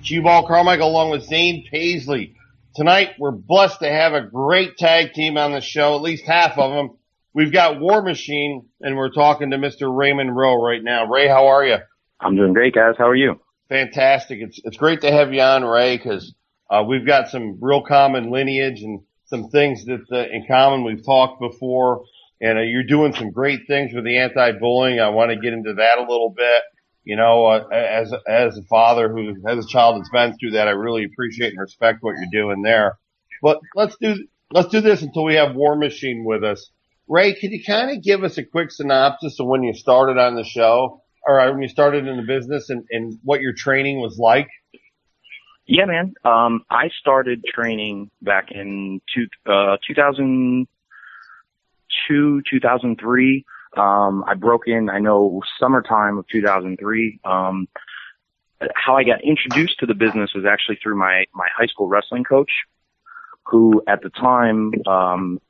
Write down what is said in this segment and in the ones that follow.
G-Ball Carmichael along with Zane Paisley. Tonight, we're blessed to have a great tag team on the show, at least half of them. We've got War Machine, and we're talking to Mr. Raymond Rowe right now. Ray, how are you? I'm doing great, guys. How are you? Fantastic. It's great to have you on, Ray, because we've got some real common lineage and some things that in common. We've talked before, and you're doing some great things with the anti-bullying. I want to get into that a little bit. You know, as a father who has a child that's been through that, I really appreciate and respect what you're doing there. But let's do this until we have War Machine with us. Ray, can you kind of give us a quick synopsis of when you started on the show, or when you started in the business, and what your training was like? Yeah, man. I started training back in 2002, 2003. I broke in, I know, summertime of 2003. How I got introduced to the business was actually through my high school wrestling coach, who at the time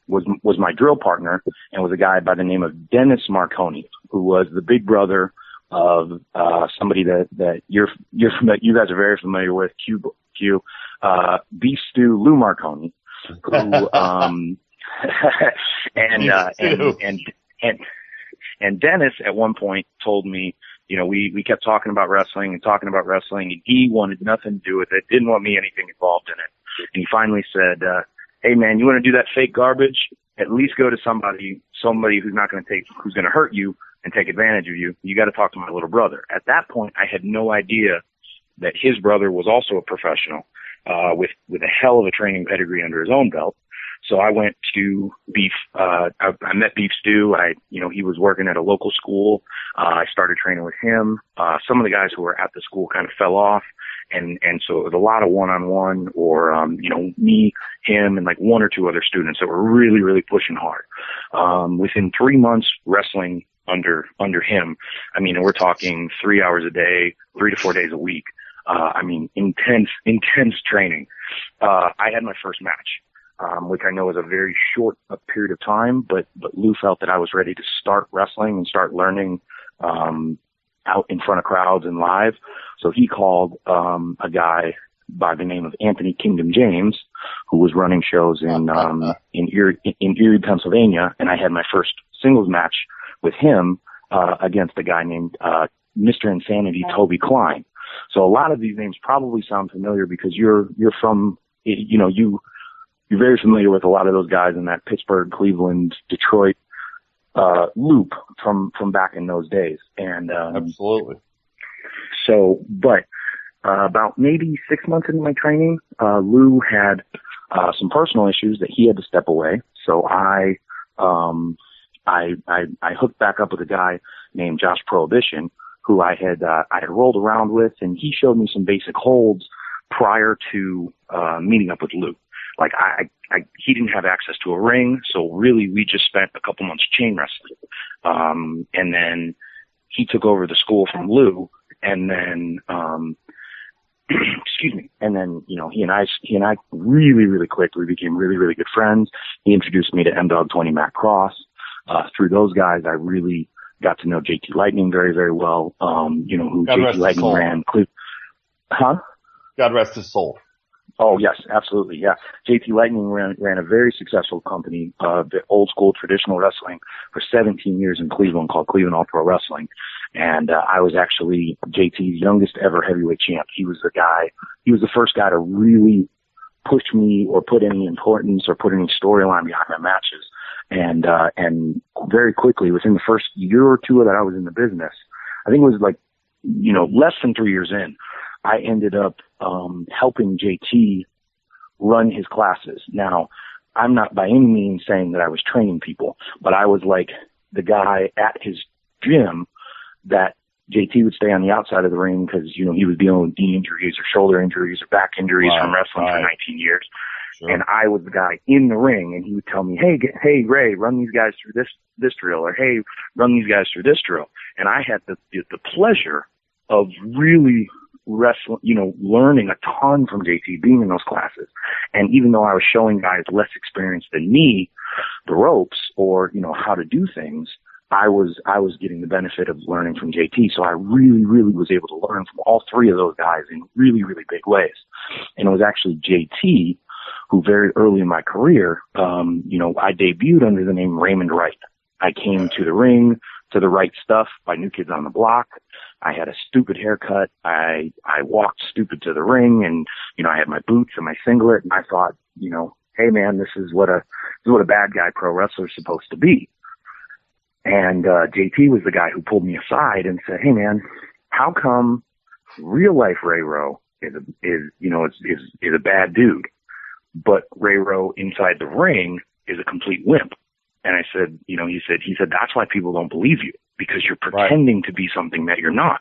was my drill partner, and was a guy by the name of Dennis Marconi, who was the big brother of somebody that you guys are very familiar with, Q, Beef Stew Lou Marconi, who and Dennis at one point told me, you know, we kept talking about wrestling, and he wanted nothing to do with it, didn't want me anything involved in it. And he finally said, hey man, you want to do that fake garbage? At least go to somebody who's not going to hurt you and take advantage of you. You got to talk to my little brother. At that point, I had no idea that his brother was also a professional, with a hell of a training pedigree under his own belt. So I went to Beef, I met Beef Stew. He was working at a local school. I started training with him. Some of the guys who were at the school kind of fell off. And so it was a lot of one-on-one, or, me, him, and like one or two other students that were really, really pushing hard. Within 3 months wrestling under him, I mean, we're talking 3 hours a day, 3 to 4 days a week. Intense training. I had my first match. Which I know is a very short period of time, but Lou felt that I was ready to start wrestling and start learning, out in front of crowds and live. So he called, a guy by the name of Anthony Kingdom James, who was running shows in Erie, Pennsylvania. And I had my first singles match with him, against a guy named, Mr. Insanity, Toby Klein. So a lot of these names probably sound familiar because you're from, you're very familiar with a lot of those guys in that Pittsburgh, Cleveland, Detroit loop from back in those days. And absolutely. So, but about maybe 6 months into my training, Lou had some personal issues that he had to step away. So I hooked back up with a guy named Josh Prohibition, who I had rolled around with, and he showed me some basic holds prior to meeting up with Lou. Like he didn't have access to a ring, so really we just spent a couple months chain wrestling. And then he took over the school from Lou, and then, excuse me. And then, he and I really, really quickly became really, really good friends. He introduced me to M-Dog 20 Matt Cross. Through those guys, I really got to know JT Lightning very, very well. Who JT Lightning ran. Huh? God rest his soul. Oh, yes, absolutely. Yeah. JT Lightning ran a very successful company, the old school traditional wrestling for 17 years in Cleveland called Cleveland All Pro Wrestling. And, I was actually JT's youngest ever heavyweight champ. He was the first guy to really push me or put any importance or put any storyline behind my matches. And very quickly, within the first year or two that I was in the business, I think it was less than 3 years in, I ended up helping JT run his classes. Now, I'm not by any means saying that I was training people, but I was like the guy at his gym that JT would stay on the outside of the ring because, he was dealing with knee injuries or shoulder injuries or back injuries from wrestling for 19 years. Sure. And I was the guy in the ring, and he would tell me, hey, Ray, run these guys through this drill, or hey, run these guys through this drill. And I had the pleasure of really learning a ton from JT, being in those classes. And even though I was showing guys less experienced than me the ropes or, how to do things, I was getting the benefit of learning from JT. So I really, really was able to learn from all three of those guys in really, really big ways. And it was actually JT who very early in my career, I debuted under the name Raymond Wright. I came to the ring to the right stuff by New Kids on the Block. I had a stupid haircut. I walked stupid to the ring, and, I had my boots and my singlet, and I thought, hey man, this is what a bad guy pro wrestler is supposed to be. And JT was the guy who pulled me aside and said, hey man, how come real life Ray Rowe is a bad dude, but Ray Rowe inside the ring is a complete wimp? And I said, he said, that's why people don't believe you, because you're pretending to be something that you're not.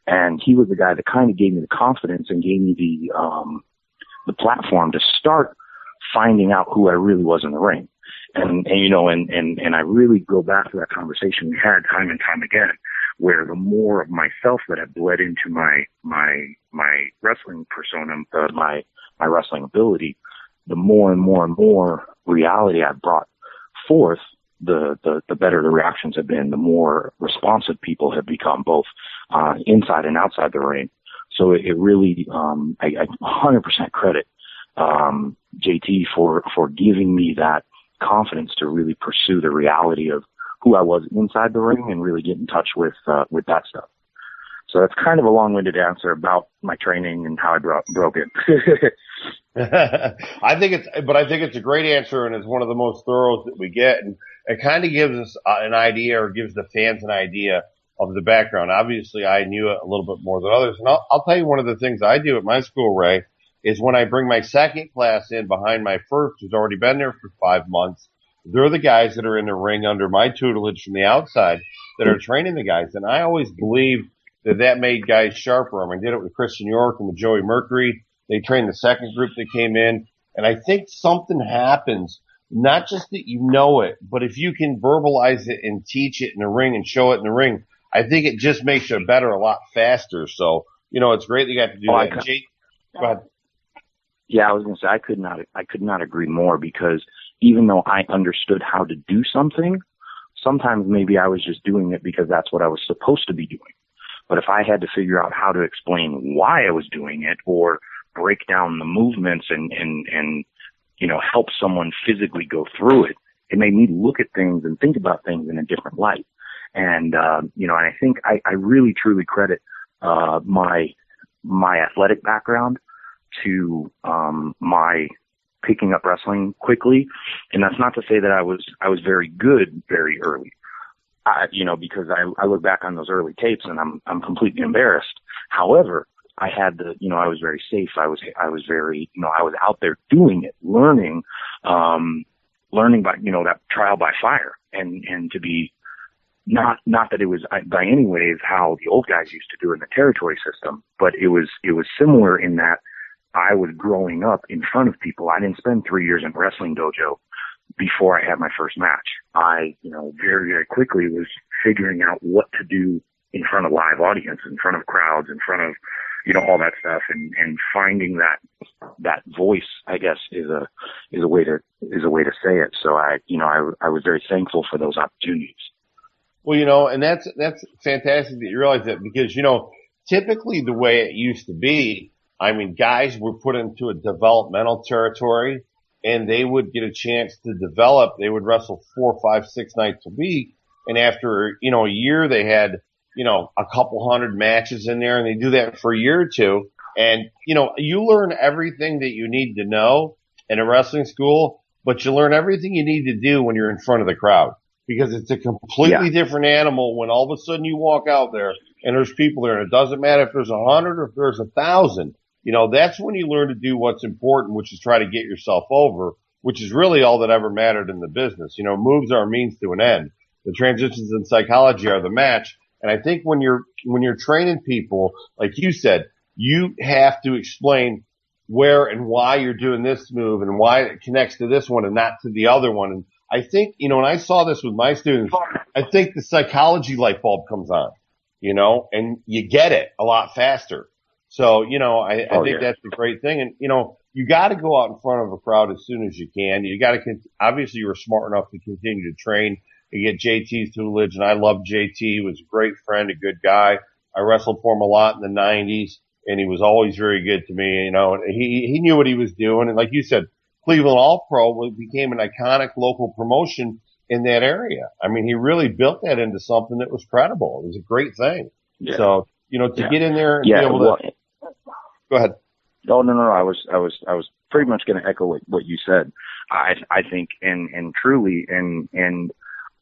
And he was the guy that kind of gave me the confidence and gave me the platform to start finding out who I really was in the ring. And I really go back to that conversation we had time and time again, where the more of myself that had bled into my wrestling persona, my wrestling ability, the more and more and more reality I brought forth, the better the reactions have been, the more responsive people have become, both inside and outside the ring. So it really, I 100% credit JT for giving me that confidence to really pursue the reality of who I was inside the ring and really get in touch with that stuff. So that's kind of a long-winded answer about my training and how I broke it. I think it's a great answer, and it's one of the most thorough that we get, and it kind of gives us an idea, or gives the fans an idea of the background. Obviously, I knew it a little bit more than others, and I'll tell you, one of the things I do at my school, Ray, is when I bring my second class in behind my first, who's already been there for 5 months, they're the guys that are in the ring under my tutelage from the outside that are training the guys, and I always believe that made guys sharper. I mean, I did it with Christian York and with Joey Mercury. They trained the second group that came in. And I think something happens, not just that you know it, but if you can verbalize it and teach it in the ring and show it in the ring, I think it just makes you better a lot faster. So, it's great that you got to do that. Jake, go ahead. Yeah, I was going to say, I could not agree more, because even though I understood how to do something, sometimes maybe I was just doing it because that's what I was supposed to be doing. But if I had to figure out how to explain why I was doing it, or break down the movements and help someone physically go through it, it made me look at things and think about things in a different light. And, and I think I really truly credit, my athletic background to, my picking up wrestling quickly. And that's not to say that I was very good very early. Because I look back on those early tapes and I'm completely embarrassed. However, I had I was very safe. I was very, I was out there doing it, learning by, that trial by fire, and to be not that it was by any ways how the old guys used to do in the territory system, but it was similar in that I was growing up in front of people. I didn't spend 3 years in a wrestling dojo before I had my first match. I, very, very quickly was figuring out what to do in front of live audience, in front of crowds, in front of, all that stuff, and finding that voice, I guess, is a way to say it. So I was very thankful for those opportunities. Well, and that's fantastic that you realize that, because, typically the way it used to be, I mean, guys were put into a developmental territory, and they would get a chance to develop. They would wrestle 4, 5, 6 nights a week. And after, a year, they had, a couple hundred matches in there, and they do that for a year or two. And, you learn everything that you need to know in a wrestling school, but you learn everything you need to do when you're in front of the crowd, because it's a completely different animal when all of a sudden you walk out there and there's people there, and it doesn't matter if there's 100 or if there's 1,000. That's when you learn to do what's important, which is try to get yourself over, which is really all that ever mattered in the business. Moves are a means to an end. The transitions in psychology are the match. And I think when you're training people, like you said, you have to explain where and why you're doing this move and why it connects to this one and not to the other one. And I think, when I saw this with my students, I think the psychology light bulb comes on, and you get it a lot faster. So, I think that's a great thing. And, you got to go out in front of a crowd as soon as you can. You got to, obviously you were smart enough to continue to train you get JT's tutelage, and I love JT. He was a great friend, a good guy. I wrestled for him a lot in the 90s, and he was always very good to me. You know, he knew what he was doing. And like you said, Cleveland All-Pro became an iconic local promotion in that area. I mean, he really built that into something that was credible. It was a great thing. Yeah. So, you know, to get in there and be able to go ahead. Oh, no. I was pretty much going to echo what you said. I think, and truly, and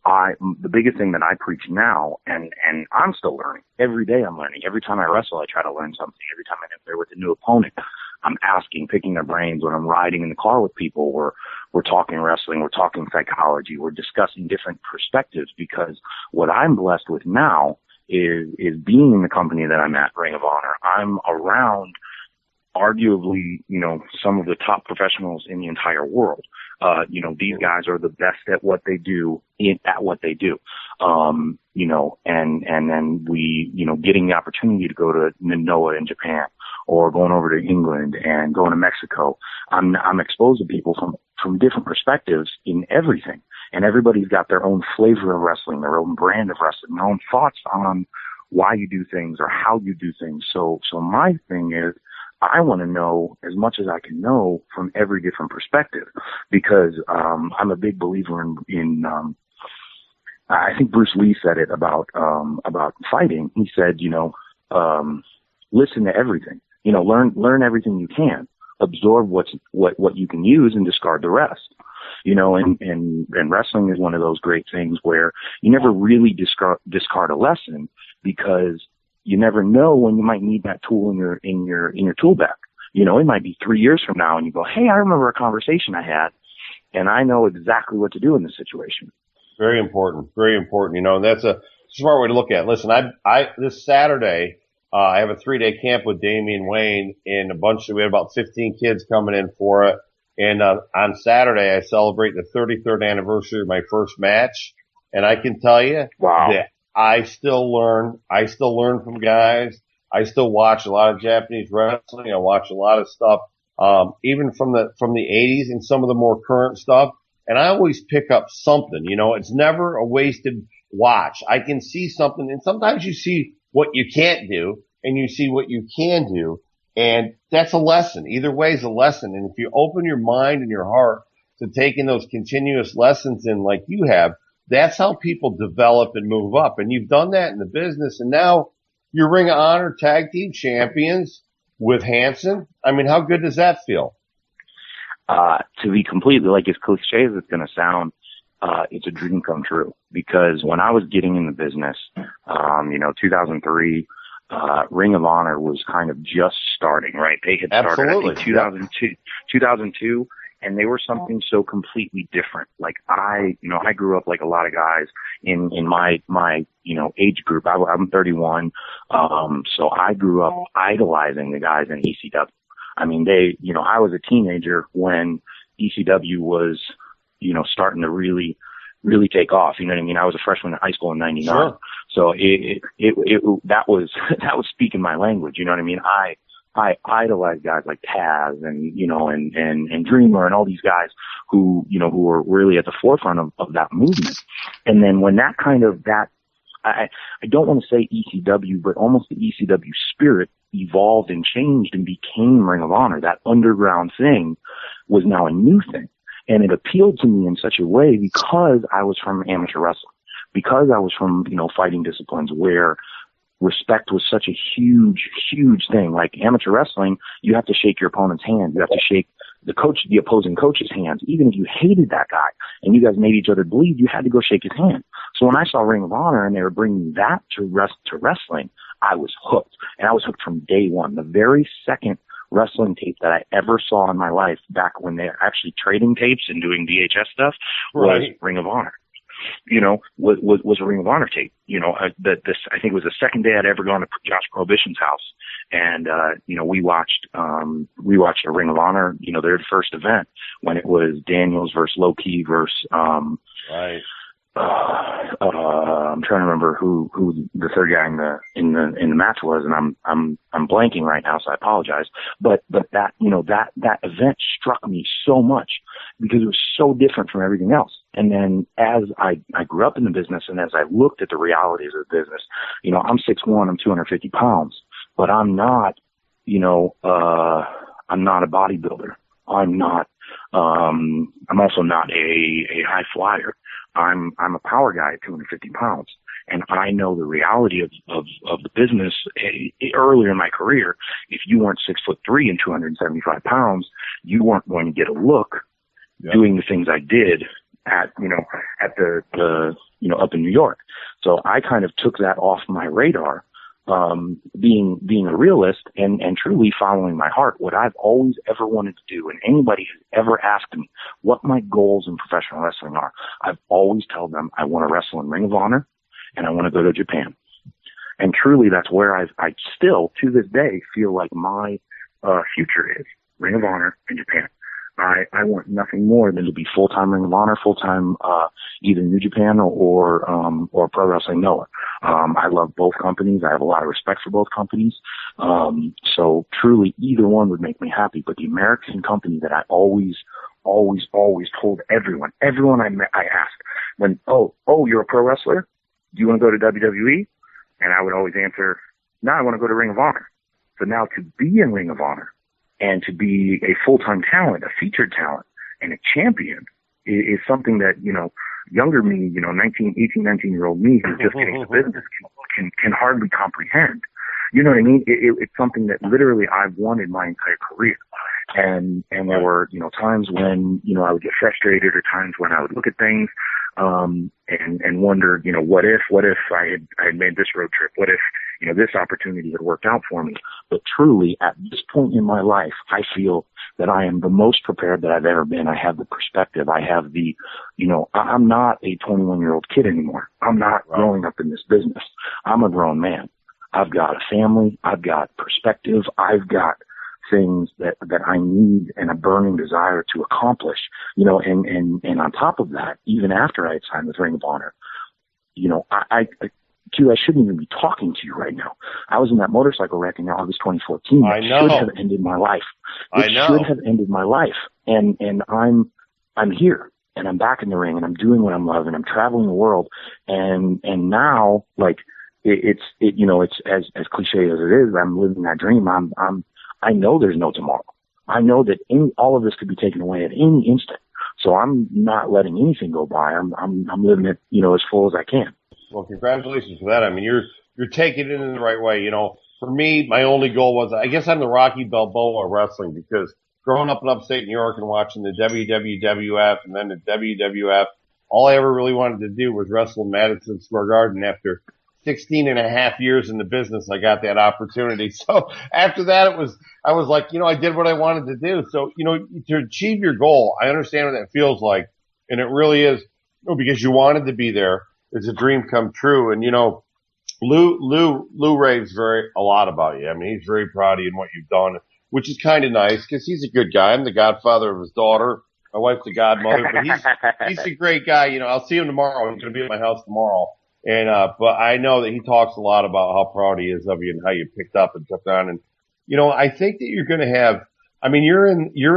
the biggest thing that I preach now, and I'm still learning. Every day I'm learning. Every time I wrestle, I try to learn something. Every time I'm in there with a new opponent, I'm asking, picking their brains. When I'm riding in the car with people, we're talking wrestling, we're talking psychology, we're discussing different perspectives, because what I'm blessed with now is being in the company that I'm at, Ring of Honor. I'm around arguably, you know, some of the top professionals in the entire world. You know, these guys are the best at what they do, you know, and then we, you know, getting the opportunity to go to Manoa in Japan, or going over to England and going to Mexico. I'm exposed to people from different perspectives in everything. And everybody's got their own flavor of wrestling, their own brand of wrestling, their own thoughts on why you do things or how you do things. So my thing is, I want to know as much as I can know from every different perspective, because I'm a big believer in I think Bruce Lee said it about fighting. He said, you know, listen to everything. You know, learn everything you can, absorb what you can use, and discard the rest. You know, and wrestling is one of those great things where you never really discard a lesson, because you never know when you might need that tool in your tool bag. You know, it might be 3 years from now and you go, hey, I remember a conversation I had and I know exactly what to do in this situation. Very important. Very important. You know, and that's a smart way to look at it. Listen, I this Saturday, I have a 3-day camp with Damian Wayne, and we had about 15 kids coming in for it. And, on Saturday, I celebrate the 33rd anniversary of my first match. And I can tell you that I still learn from guys. I still watch a lot of Japanese wrestling. I watch a lot of stuff, even from the 80s and some of the more current stuff. And I always pick up something, you know, it's never a wasted watch. I can see something, and sometimes you see what you can't do and you see what you can do. And that's a lesson. Either way is a lesson. And if you open your mind and your heart to taking those continuous lessons in like you have, that's how people develop and move up. And you've done that in the business. And now you're Ring of Honor Tag Team Champions with Hanson. I mean, how good does that feel? To be completely, like, as cliche as it's going to sound, it's a dream come true. Because when I was getting in the business, 2003, Ring of Honor was kind of just starting, right? They had started, I think, 2002. And they were something so completely different. Like I grew up like a lot of guys in my, age group. I'm 31. So I grew up idolizing the guys in ECW. I mean, I was a teenager when ECW was, starting to really take off. You know what I mean? I was a freshman in high school in 99. Sure. So that was speaking my language. You know what I mean? I idolize guys like Taz and Dreamer and all these guys who were really at the forefront of that movement. And then when I don't want to say ECW, but almost the ECW spirit evolved and changed and became Ring of Honor. That underground thing was now a new thing. And it appealed to me in such a way because I was from amateur wrestling, because I was from, fighting disciplines where respect was such a huge, huge thing. Like amateur wrestling, you have to shake your opponent's hand. You have to shake the opposing coach's hands. Even if you hated that guy and you guys made each other bleed, you had to go shake his hand. So when I saw Ring of Honor and they were bringing that to wrestling, I was hooked. And I was hooked from day one. The very second wrestling tape that I ever saw in my life, back when they were actually trading tapes and doing VHS stuff, was Ring of Honor. Was a Ring of Honor tape. I think it was the second day I'd ever gone to Josh Prohibition's house. And, we watched a Ring of Honor, their first event when it was Daniels versus Low Key versus, I'm trying to remember who the third guy in the match was, and I'm blanking right now, so I apologize. But that, that event struck me so much because it was so different from everything else. And then as I grew up in the business, and as I looked at the realities of the business, I'm 6'1", I'm 250 pounds, but I'm not, I'm not a bodybuilder. I'm also not a high flyer. I'm a power guy at 250 pounds. And I know the reality of the business. Earlier in my career, if you weren't 6'3" and 275 pounds, you weren't going to get a look doing the things I did at the up in New York. So I kind of took that off my radar, being a realist and truly following my heart, what I've always ever wanted to do. And anybody who's ever asked me what my goals in professional wrestling are, I've always told them I want to wrestle in Ring of Honor and I want to go to Japan. And truly that's where I still to this day feel like my future is Ring of Honor in Japan. I want nothing more than to be full-time Ring of Honor, full-time, either New Japan or Pro Wrestling Noah. I love both companies. I have a lot of respect for both companies. So truly either one would make me happy. But the American company that I always told everyone I met, I asked when, oh, you're a pro wrestler? Do you want to go to WWE? And I would always answer, no, I want to go to Ring of Honor. So now to be in Ring of Honor, and to be a full-time talent, a featured talent, and a champion is something that, younger me, 19-year-old me who's just getting into business can hardly comprehend. You know what I mean? It's something that literally I've wanted my entire career. And there were, times when, I would get frustrated, or times when I would look at things, and wonder, what if I had made this road trip? What if, this opportunity had worked out for me? But truly, at this point in my life, I feel that I am the most prepared that I've ever been. I have the perspective. I have the, I'm not a 21-year-old kid anymore. I'm not growing up in this business. I'm a grown man. I've got a family. I've got perspective. I've got things that I need and a burning desire to accomplish, and on top of that, even after I had signed with Ring of Honor, I shouldn't even be talking to you right now. I was in that motorcycle wreck in August 2014. I know. Should have ended my life. It should have ended my life. And I'm here and I'm back in the ring and I'm doing what I'm loving. I'm traveling the world. And now, like, it's as cliche as it is, I'm living that dream. I know there's no tomorrow. I know that all of this could be taken away at any instant. So I'm not letting anything go by. I'm living it, as full as I can. Well, congratulations for that. I mean, you're taking it in the right way. For me, my only goal was, I guess I'm the Rocky Balboa of wrestling, because growing up in upstate New York and watching the WWF and then the WWF, all I ever really wanted to do was wrestle in Madison Square Garden. After 16 and a half years in the business, I got that opportunity. So after that, I was like, I did what I wanted to do. So, to achieve your goal, I understand what that feels like. And it really is, because you wanted to be there. It's a dream come true. And, Lou raves a lot about you. I mean, he's very proud of you and what you've done, which is kind of nice because he's a good guy. I'm the godfather of his daughter. My wife's the godmother, but he's a great guy. I'll see him tomorrow. He's going to be at my house tomorrow. And, but I know that he talks a lot about how proud he is of you and how you picked up and took on. And, I think that you're going to have, I mean, you're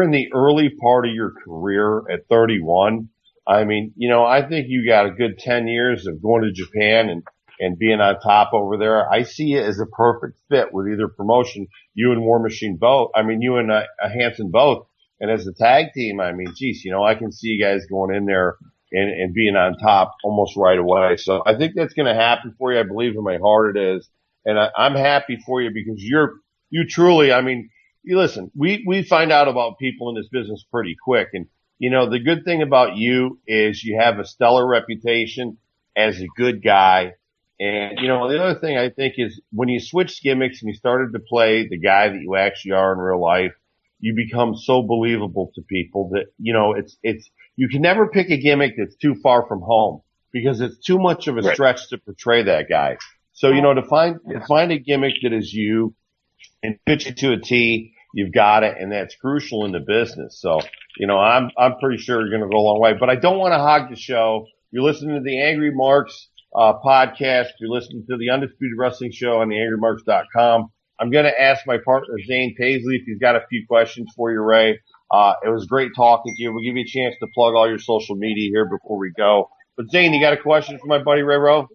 in the early part of your career at 31. I mean, I think you got a good 10 years of going to Japan and being on top over there. I see it as a perfect fit with either promotion, you and War Machine both. I mean, you and Hanson both. And as a tag team, I mean, geez, I can see you guys going in there and being on top almost right away. So I think that's going to happen for you. I believe in my heart it is. And I'm happy for you because you truly, I mean, you listen, we find out about people in this business pretty quick. And, the good thing about you is you have a stellar reputation as a good guy. And, the other thing I think is when you switch gimmicks and you started to play the guy that you actually are in real life, you become so believable to people that, you can never pick a gimmick that's too far from home because it's too much of a stretch to portray that guy. So, to find a gimmick that is you and pitch it to a T, you've got it, and that's crucial in the business. So, I'm pretty sure you're going to go a long way, but I don't want to hog the show. you're listening to the Angry Marks podcast, you're listening to the Undisputed Wrestling Show on the AngryMarks.com. I'm going to ask my partner, Zane Paisley, if he's got a few questions for you, Ray. It was great talking to you. We'll give you a chance to plug all your social media here before we go. But Zane, you got a question for my buddy Ray Rowe?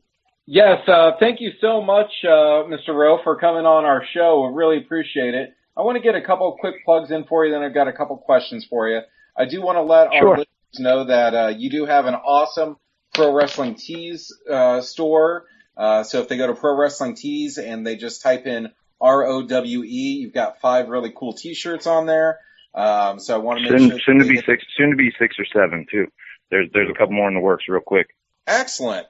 Yes, thank you so much, Mr. Rowe, for coming on our show. We really appreciate it. I want to get a couple of quick plugs in for you, then I've got a couple of questions for you. I do want to let our listeners know that you do have an awesome Pro Wrestling Tees store. So if they go to Pro Wrestling Tees and they just type in ROWE, you've got 5 really cool T-shirts on there. So I want to make sure. Soon to be 6 or 7 too. There's a couple more in the works, real quick. Excellent.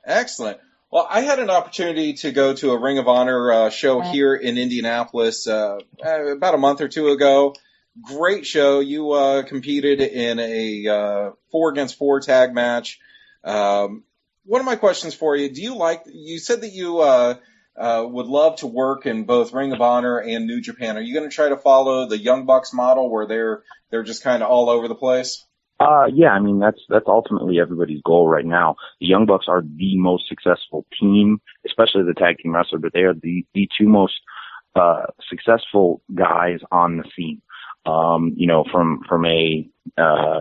Well, I had an opportunity to go to a Ring of Honor show here in Indianapolis about a month or two ago. Great show. You competed in a 4-against-4 tag match. One of my questions for you: you said that you would love to work in both Ring of Honor and New Japan. Are you going to try to follow the Young Bucks model where they're just kind of all over the place? Yeah, I mean, that's ultimately everybody's goal right now. The Young Bucks are the most successful team, especially the tag team wrestler, but they are the 2 most successful guys on the scene. From a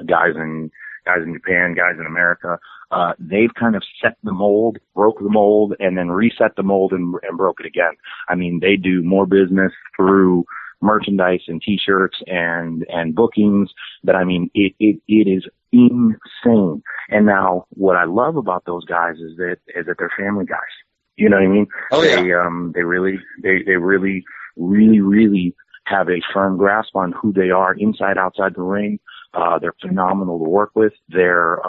guys in Japan, guys in America, they've kind of set the mold, broke the mold, and then reset the mold and broke it again. I mean, they do more business through merchandise and T-shirts and bookings that, I mean, it is insane. And now what I love about those guys is that they're family guys. You know what I mean? Oh, yeah. They really have a firm grasp on who they are inside, outside the ring. They're phenomenal to work with. They're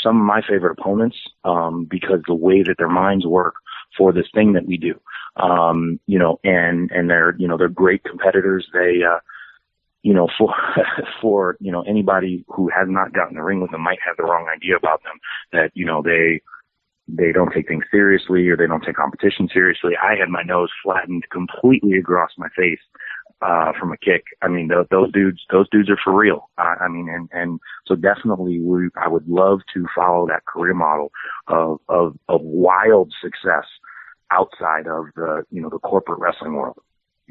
some of my favorite opponents, because the way that their minds work for this thing that we do. And they're great competitors. They, for anybody who has not gotten the ring with them might have the wrong idea about them, that, they don't take things seriously or they don't take competition seriously. I had my nose flattened completely across my face, from a kick. I mean, those dudes are for real. And so definitely I would love to follow that career model of wild success outside of the corporate wrestling world.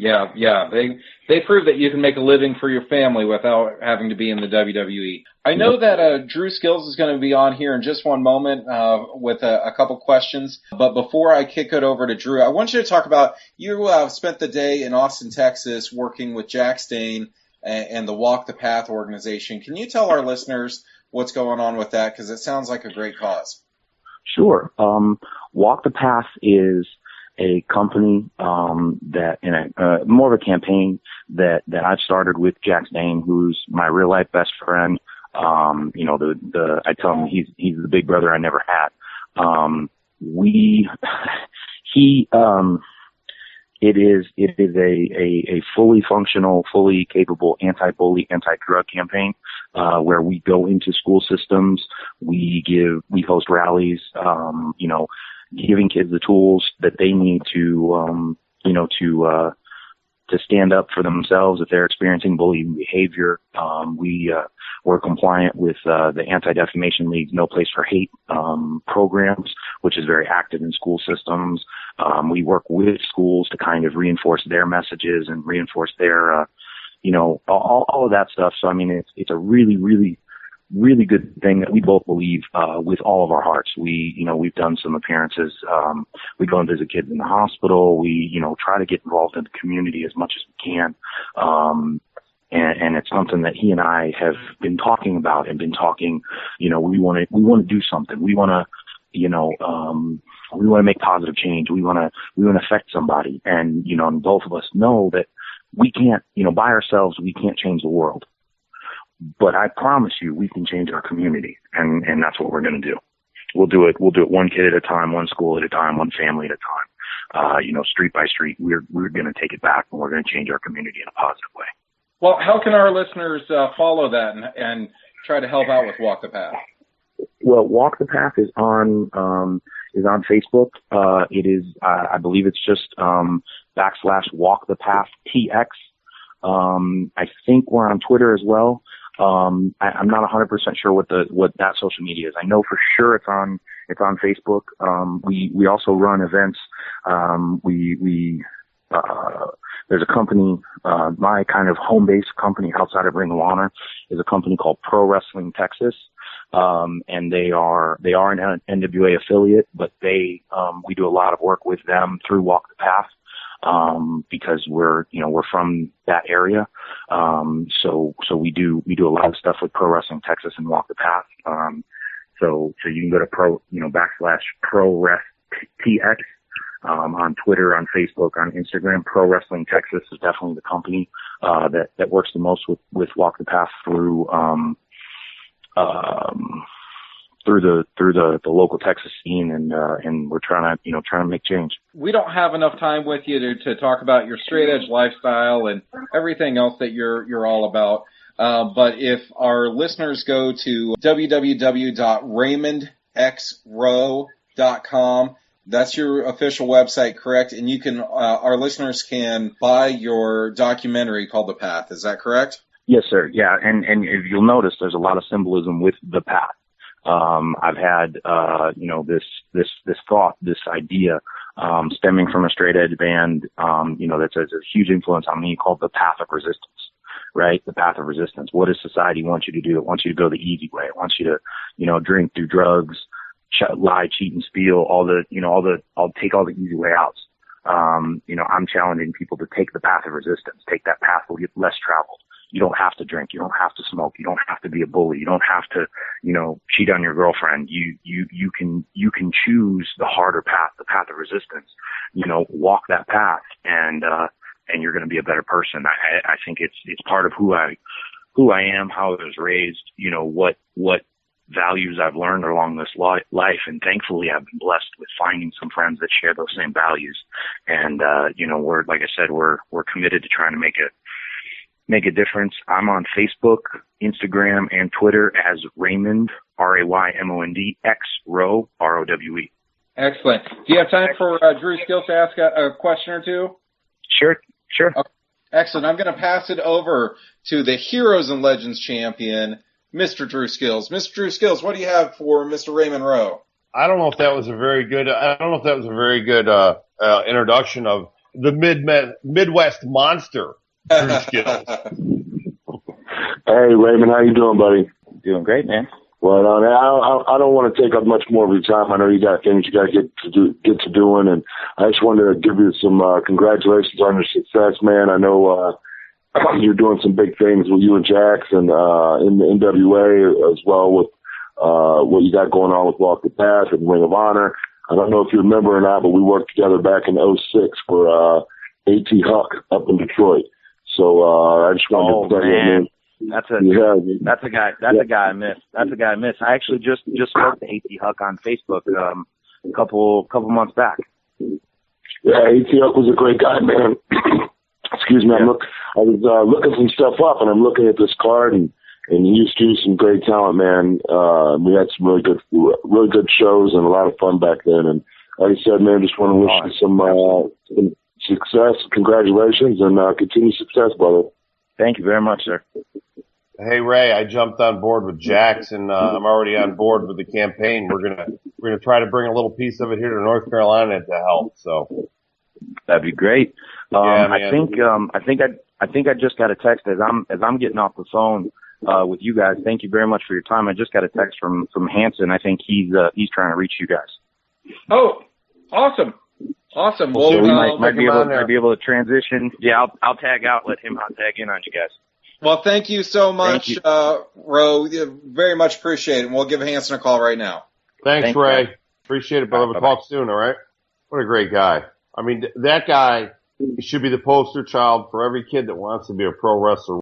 Yeah. They prove that you can make a living for your family without having to be in the WWE. I know that Drew Skills is going to be on here in just one moment with a couple questions. But before I kick it over to Drew, I want you to talk about, you spent the day in Austin, Texas, working with Jack Stain and the Walk the Path organization. Can you tell our listeners what's going on with that? Because it sounds like a great cause. Sure. Walk the Path is a company more of a campaign that I've started with Jack Stain, who's my real life best friend. I tell him he's the big brother I never had. It is a fully functional, fully capable anti-bully, anti-drug campaign, where we go into school systems, we host rallies, giving kids the tools that they need to stand up for themselves if they're experiencing bullying behavior. We're compliant with the Anti-Defamation League's No Place for Hate programs, which is very active in school systems. We work with schools to kind of reinforce their messages and reinforce their, all of that stuff. So, I mean, it's a really, really, really good thing that we both believe with all of our hearts. We've done some appearances. We go and visit kids in the hospital. We, try to get involved in the community as much as we can. And it's something that he and I have been talking about and been talking, we want to do something. We want to make positive change. We want to affect somebody. And, and both of us know that we can't, by ourselves, we can't change the world. But I promise you, we can change our community, and that's what we're going to do. We'll do it one kid at a time, one school at a time, one family at a time. Street by street. We're going to take it back, and we're going to change our community in a positive way. Well, how can our listeners follow that and try to help out with Walk the Path? Well, Walk the Path is on Facebook. It is, I believe it's just /Walk the Path TX. I think we're on Twitter as well. I'm not 100% sure what that social media is. I know for sure it's on Facebook. We also run events. There's a company, my kind of home-based company outside of Ring of Honor is a company called Pro Wrestling Texas. And they are an NWA affiliate, but we do a lot of work with them through Walk the Path, because we're from that area. So we do a lot of stuff with Pro Wrestling Texas and Walk the Path. So you can go to /ProWrestTX, on Twitter, on Facebook, on Instagram. Pro Wrestling Texas is definitely the company, that works the most with Walk the Path through the local Texas scene, and we're trying to make change. We don't have enough time with you to talk about your straight edge lifestyle and everything else that you're all about. But if our listeners go to www.RaymondXRowe.com, that's your official website, correct? And you can, our listeners can buy your documentary called The Path. Is that correct? Yes, sir. Yeah. And if you'll notice, there's a lot of symbolism with the path. I've had, this thought, this idea, stemming from a straight edge band, that's a huge influence on me, called The Path of Resistance, right? The Path of Resistance. What does society want you to do? It wants you to go the easy way. It wants you to, drink, do drugs, lie, cheat, and steal, I'll take all the easy way outs. I'm challenging people to take the path of resistance, take that path less traveled. You don't have to drink. You don't have to smoke. You don't have to be a bully. You don't have to, cheat on your girlfriend. You can choose the harder path, the path of resistance, walk that path, and you're going to be a better person. I think it's part of who I am, how I was raised, what values I've learned along this life. And thankfully I've been blessed with finding some friends that share those same values. And, we're, like I said, we're committed to trying to make a difference. I'm on Facebook, Instagram, and Twitter as Raymond, Raymond, X Rowe, Rowe. Excellent. Do you have time for Drew Skills to ask a question or two? Sure. Okay. Excellent. I'm going to pass it over to the Heroes and Legends champion, Mr. Drew Skills. Mr. Drew Skills, what do you have for Mr. Raymond Rowe? I don't know if that was a very good introduction of the Midwest monster, Drew Skills. Hey, Raymond, how you doing, buddy? Doing great, man. Well, I don't want to take up much more of your time. I know you got things you got to get to doing, and I just wanted to give you some congratulations on your success, man. I know you're doing some big things with you and Jax and in the NWA as well, with what you got going on with Walk the Path and Ring of Honor. I don't know if you remember or not, but we worked together back in '06 for A.T. Huck up in Detroit. So I just wanted to tell you, that's a guy I miss. That's a guy I miss. I actually just spoke to A.T. Huck on Facebook a couple months back. Yeah, A.T. Huck was a great guy, man. Excuse me. Yeah. I was looking some stuff up, and I'm looking at this card, and he used to use some great talent, man. We had some really good shows and a lot of fun back then. And like I said, man, just want to wish you some success, congratulations, and continued success, brother. Thank you very much, sir. Hey, Ray, I jumped on board with Jax, and I'm already on board with the campaign. We're gonna try to bring a little piece of it here to North Carolina to help. So that'd be great. Yeah, I think I just got a text as I'm getting off the phone with you guys. Thank you very much for your time. I just got a text from Hanson. I think he's trying to reach you guys. Oh, awesome. Awesome. Well, so we might be able to transition. Yeah, I'll tag out, let him tag in on you guys. Well, thank you so much, Rowe. Very much appreciate it. And we'll give Hanson a call right now. Thanks, Ray. Man. Appreciate it, brother. We'll talk soon, all right? What a great guy. I mean, that guy should be the poster child for every kid that wants to be a pro wrestler.